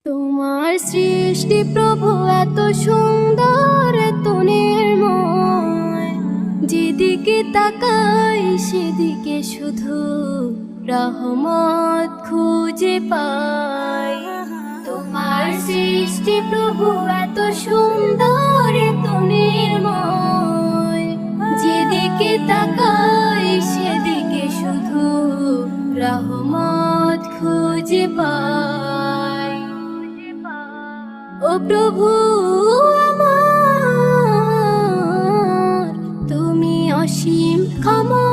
তোমার সৃষ্টি প্রভু এত সুন্দর, এত নির্ময়, যেদিকে তাকাই সেদিকে শুধু রহমত খুঁজে পাই। তোমার সৃষ্টি প্রভু এত সুন্দর, এত নির্ময়, যেদিকে তাকাই সেদিকে শুধু রহমত খুঁজে পাই। ও প্রভু আমার, তুমি অসীম ক্ষমা